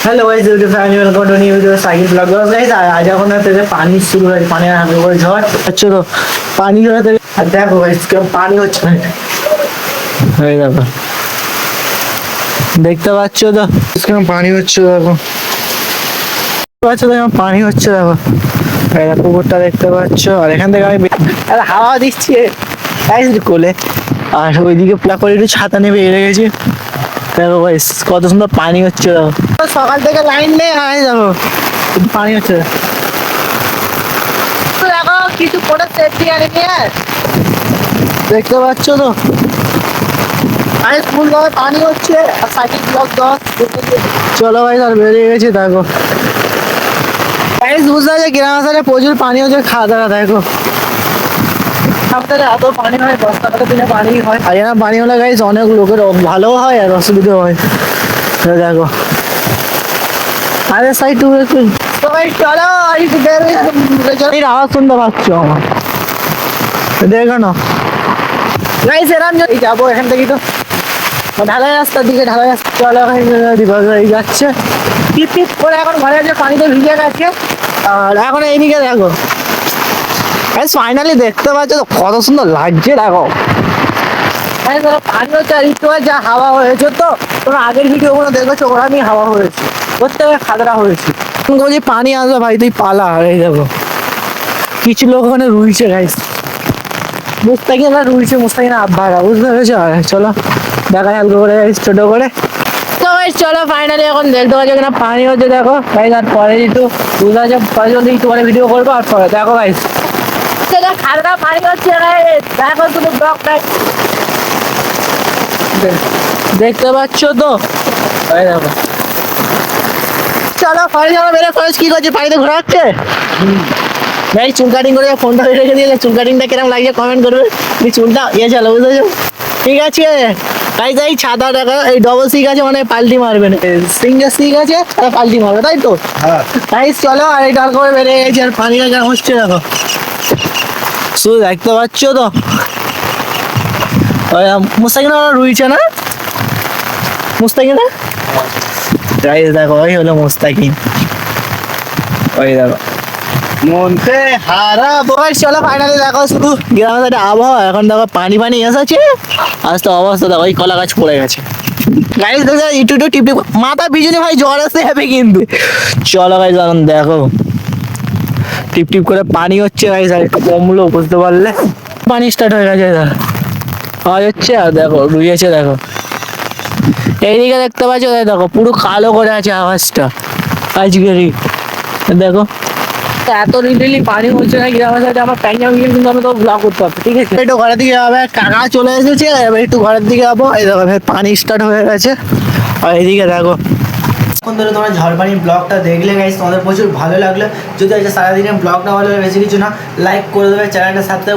Hello guys, YouTube family welcome to new video cycle blog. Guys आज এখন থেকে পানি শুরু হয়েছে, পানি আর হালকা করে ঝড় হচ্ছে। তো পানি ঝরাতে দেখো গাইস কেমন পানি হচ্ছে না, এই দেখো, দেখতে পাচ্ছ তো কেমন পানি হচ্ছে। দেখো পাচ্ছ তো কেমন পানি হচ্ছে। দেখো এই দেখো পুকুরটা দেখতে পাচ্ছ, আর এখান থেকে আমি হাওয়া দিচ্ছি গাইস কোলে, আর ওইদিকে প্লাক করে একটু ছাতা নিয়ে বেরিয়ে গেছি। দেখো গাইস কত সুন্দর পানি হচ্ছে। দেখো সকাল থেকে লাইন নেই, আয় দেখো পানি হচ্ছে। দেখো কিছু করে সেফটি গাড়ি নিয়ে দেখতে পাচ্ছ তো, আরে স্কুল যাওয়ার পানি হচ্ছে আর সাইকেল ব্লক 10। চলো ভাই আর বেরিয়ে গেছি। দেখো গাইস বুঝতে পারছি গ্রাম আসলে প্রচুর পানি হচ্ছে, খাওয়া দাওয়া। দেখো এত পানি হয়, বর্ষাকালে দিনে পানি হয়, আর এখানে পানি হলে গাইস অনেক লোকের ভালো হয় আর অসুবিধা হয়। দেখো আরে সাইড টু একটু সবাই চলো, আওয়াজ শুনতে পাচ্ছ আমার, দেখো না গাইস এরকম যদি যাবো এখান থেকে তো ঢালাই রাস্তার দিকে, ঢালাই রাস্তা চলো যাচ্ছে টিপ টিপ করে, এখন ঘরে যে পানিতে ভিজে গেছে। আর এখন এইদিকে দেখো ফাইনালি দেখতে পাচ্ছ তো কত সুন্দর লাগছে। দেখো পানি হচ্ছে আর একটু যা হাওয়া হয়েছে, তো তোমরা আগের ভিডিও গুলো দেখেছো, ওরা আমি হাওয়া হয়েছে প্রত্যেকে খাদরা হয়েছে। বলছি পানি আসবে ভাই তুই পালা। আর এই দেখো কিছু লোক ওখানে রুইছে গাইস, মুস্তাকিনা রুইছে, মুস্তাকিনা আব্বারা, বুঝতে পেরেছো। চলো দেখা হালকা করে ছোট করে। তো ভাই চলো ফাইনালি এখন দেখতে পাচ্ছ কিনা পানি হচ্ছে। দেখো ভাই আর পরে একটু বুঝা যাচ্ছে, পরে যদি একটু পরে ভিডিও করবো। আর পরে দেখো ভাই খাদরা পানি হচ্ছে, দেখো তুমি ব্লক দেখতে পাচ্ছ তো। দেখো চলো পরে যাবো। বেরো খরচ কি করছে, পানিতে ঘোরাচ্ছে ভাই। চুল কাটিং করে ফোনটা রেখে দিয়ে, চুল কাটিংটা কিরকম লাগছে কমেন্ট করবে। তুমি চুলটা ইয়ে চলো, বুঝেছো, ঠিক আছে তাই তাই। ছাতা দেখা এই ডবল সিক আছে, মানে পাল্টি মারবে না, সিঙ্গেল সিক আছে আর পাল্টি মারবে, তাই তো। তাই চলো আর এই ডাল করে বেরিয়ে গেছে, আর পানিটা কেমন হচ্ছে দেখো, শুধু দেখতে পাচ্ছ তো। মুস্তাকিনা রুইছে না, মুস্তাকিনা গাইস দেখো ওই হলো মুস্তাকিন, ওই দেখো মনতে হারাবো। চলো ফাইনালি দেখো শুধু গ্রামের সাইডে আবহাওয়া, এখন দেখো পানি পানি এসেছে, আজ তো অবস্থা দেখো, ওই কলা গাছ পড়ে গেছে গাইস। দেখো একটু একটু টিপ টিপ মাথা ভিজুনি ভাই, জ্বর আসতে হবে কিন্তু। চলো গাইস এখন দেখো টিপ টিপ করে পানি হচ্ছে গাইস, আর একটু কমলো বুঝতে পারলে, পানি স্টার্ট হয়ে গেছে। আওয়াজ হচ্ছে আর দেখো রুইয়েছে। দেখো এইদিকে দেখতে পাচ্ছ, দেখো পুরো কালো করে আছে আওয়াজটা আজকেরই। দেখো এত লিটারলি পানি হচ্ছে না গ্রামের সাইডে, আমার প্যান্ট জামা কিন্তু আমি তো ব্লগ করতে পারবো, ঠিক আছে। একটু ঘরের দিকে যাবে, কাকা চলে এসেছে, এবার একটু ঘরের দিকে যাবো। এই দেখো ভাই পানি স্টার্ট হয়ে গেছে, আর এইদিকে দেখো এখন ধরে তোমরা ঝড়পানির ব্লগটা দেখলে গাইস, তোমাদের প্রচুর ভালো লাগলো। যদি আজকে সারাদিনের ব্লগটা ভালো লাগে, বেশি কিছু না, লাইক করে দেবে, চ্যানেলটা সাবস্ক্রাইব